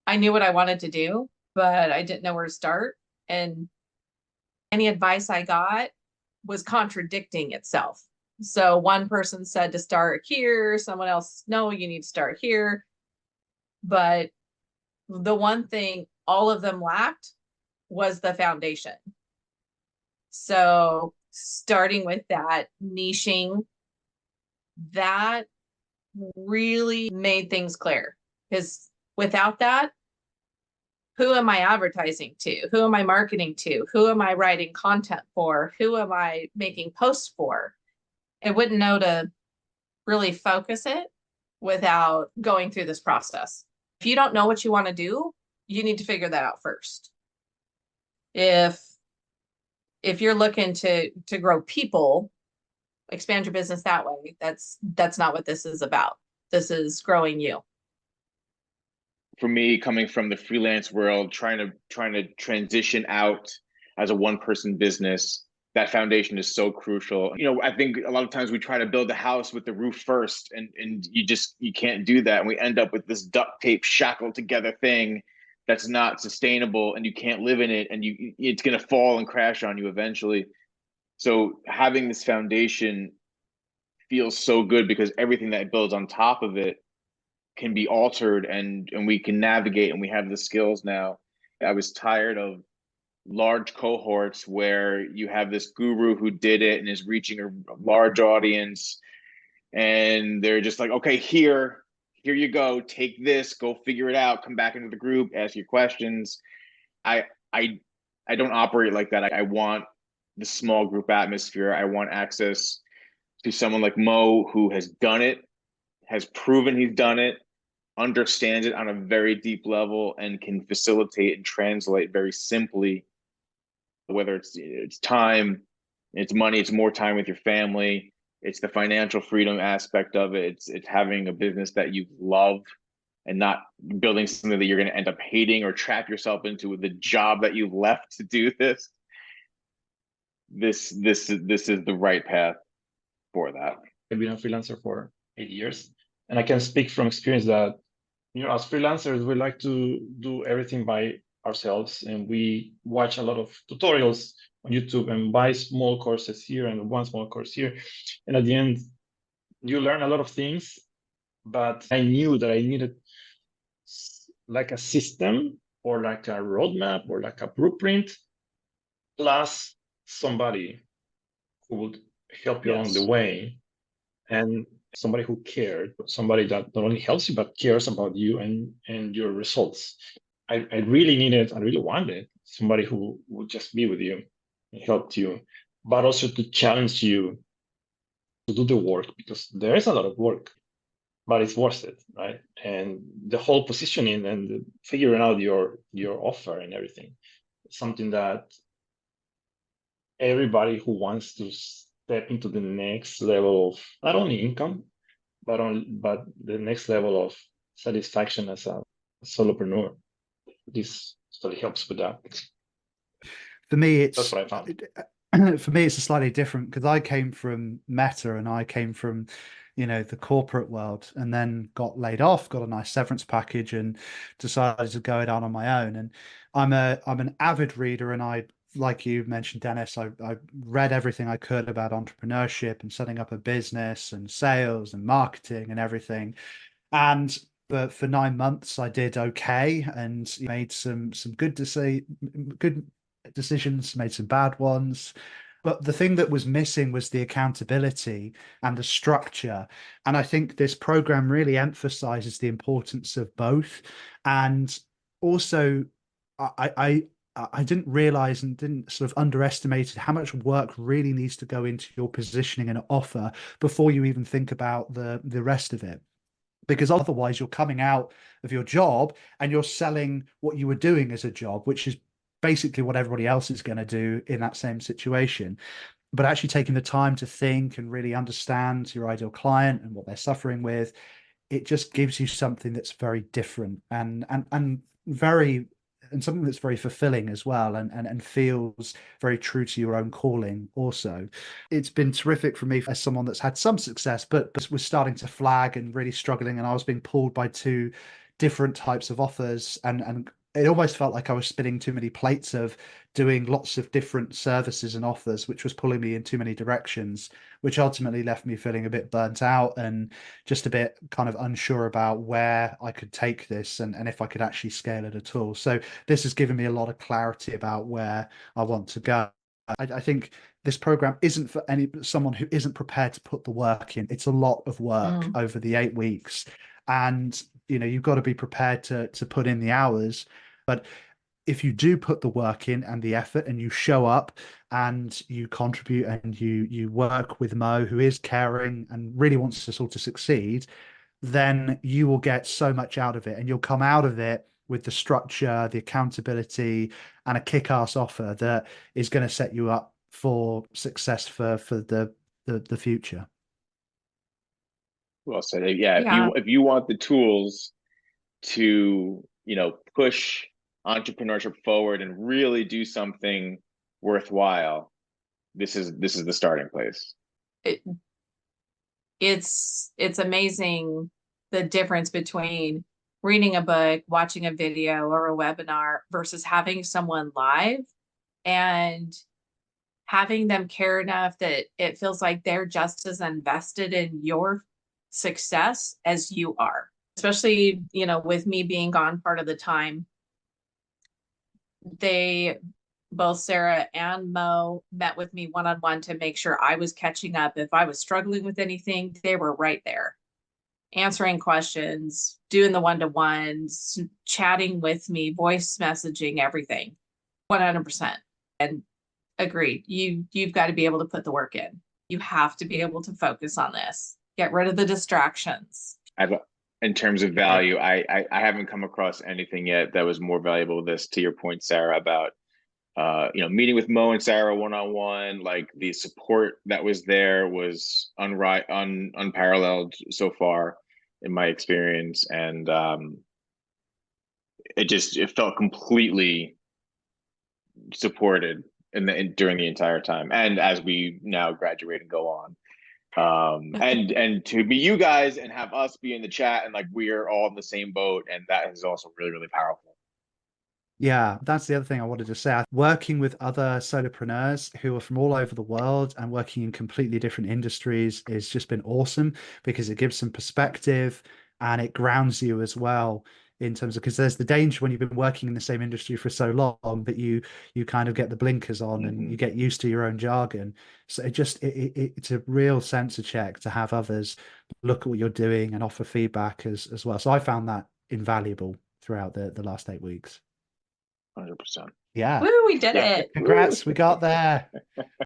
I knew what I wanted to do, but I didn't know where to start. And any advice I got was contradicting itself. So one person said to start here, someone else, no, you need to start here. But the one thing all of them lacked was the foundation. So starting with that, niching, that really made things clear. Because without that, who am I advertising to? Who am I marketing to? Who am I writing content for? Who am I making posts for? I wouldn't know to really focus it without going through this process. If you don't know what you want to do, you need to figure that out first. If you're looking to grow people, expand your business that way, that's not what this is about. This is growing you. For me, coming from the freelance world, trying to transition out as a one-person business, that foundation is so crucial. I think a lot of times we try to build the house with the roof first, and you can't do that. And we end up with this duct tape shackled together thing that's not sustainable, and you can't live in it, and it's going to fall and crash on you eventually. So having this foundation feels so good because everything that builds on top of it can be altered, and we can navigate, and we have the skills now. I was tired of large cohorts where you have this guru who did it and is reaching a large audience, and they're just like, okay, here you go, take this, go figure it out, come back into the group, ask your questions. I don't operate like that. I want the small group atmosphere. I want access to someone like Mo, who has done it, has proven he's done it, understands it on a very deep level, and can facilitate and translate very simply, whether it's time, it's money, it's more time with your family, it's the financial freedom aspect of it, it's having a business that you love and not building something that you're going to end up hating or trap yourself into with the job that you left to do this. This is the right path for that. I've been a freelancer for 8 years, and I can speak from experience that, as freelancers, we like to do everything by ourselves, and we watch a lot of tutorials on YouTube and buy small courses here and one small course here. And at the end, you learn a lot of things, but I knew that I needed like a system or like a roadmap or like a blueprint, plus somebody who would help you along the way, and somebody who cared, somebody that not only helps you, but cares about you and your results. I really wanted somebody who would just be with you and help you, but also to challenge you to do the work, because there is a lot of work, but it's worth it, right? And the whole positioning and figuring out your offer and everything, something that everybody who wants to step into the next level of not only income, but the next level of satisfaction as a solopreneur, this study helps with that. For me, that's what I found. For me, it's a slightly different, because I came from Meta and I came from, the corporate world, and then got laid off, got a nice severance package, and decided to go it out on my own. And I'm an avid reader, and I, like you mentioned, Dennis, I read everything I could about entrepreneurship and setting up a business and sales and marketing and everything. And for 9 months, I did okay and made some good decisions, made some bad ones. But the thing that was missing was the accountability and the structure. And I think this program really emphasizes the importance of both. And also, I didn't realize and didn't sort of underestimate how much work really needs to go into your positioning and offer before you even think about the rest of it. Because otherwise you're coming out of your job and you're selling what you were doing as a job, which is basically what everybody else is going to do in that same situation. But actually taking the time to think and really understand your ideal client and what they're suffering with, it just gives you something that's very different and something that's very fulfilling as well, and feels very true to your own calling also. It's been terrific for me as someone that's had some success, but was starting to flag and really struggling, and I was being pulled by two different types of offers, and it almost felt like I was spinning too many plates of doing lots of different services and offers, which was pulling me in too many directions, which ultimately left me feeling a bit burnt out and just a bit kind of unsure about where I could take this, and if I could actually scale it at all. So this has given me a lot of clarity about where I want to go. I think this program isn't for someone who isn't prepared to put the work in. It's a lot of work over the 8 weeks, and you've got to be prepared to put in the hours. But if you do put the work in and the effort, and you show up and you contribute and you work with Mo, who is caring and really wants to sort of succeed, then you will get so much out of it, and you'll come out of it with the structure, the accountability, and a kick-ass offer that is going to set you up for success for the future. Well said. Yeah, Yeah. if you want the tools to, push entrepreneurship forward and really do something worthwhile, this is the starting place. It's amazing the difference between reading a book, watching a video or a webinar versus having someone live and having them care enough that it feels like they're just as invested in your success as you are. Especially, with me being gone part of the time, both Sarah and Mo met with me one-on-one to make sure I was catching up. If I was struggling with anything, they were right there, answering questions, doing the one-to-ones, chatting with me, voice messaging, everything, 100%. And agreed, you've got to be able to put the work in. You have to be able to focus on this. Get rid of the distractions. In terms of value, I haven't come across anything yet that was more valuable than this. To your point, Sarah, about meeting with Mo and Sarah one-on-one, like the support that was there was unparalleled so far in my experience, and it felt completely supported during the entire time, and as we now graduate and go on. And to be you guys and have us be in the chat, and like we are all in the same boat, and that is also really, really powerful. Yeah, that's the other thing I wanted to say. Working with other solopreneurs who are from all over the world and working in completely different industries has just been awesome, because it gives some perspective and it grounds you as well, in terms of, because there's the danger when you've been working in the same industry for so long that you kind of get the blinkers on and you get used to your own jargon. So it's a real sense check to have others look at what you're doing and offer feedback as well. So I found that invaluable throughout the last 8 weeks. 100%. Yeah. Woo, we did it. Congrats, we got there.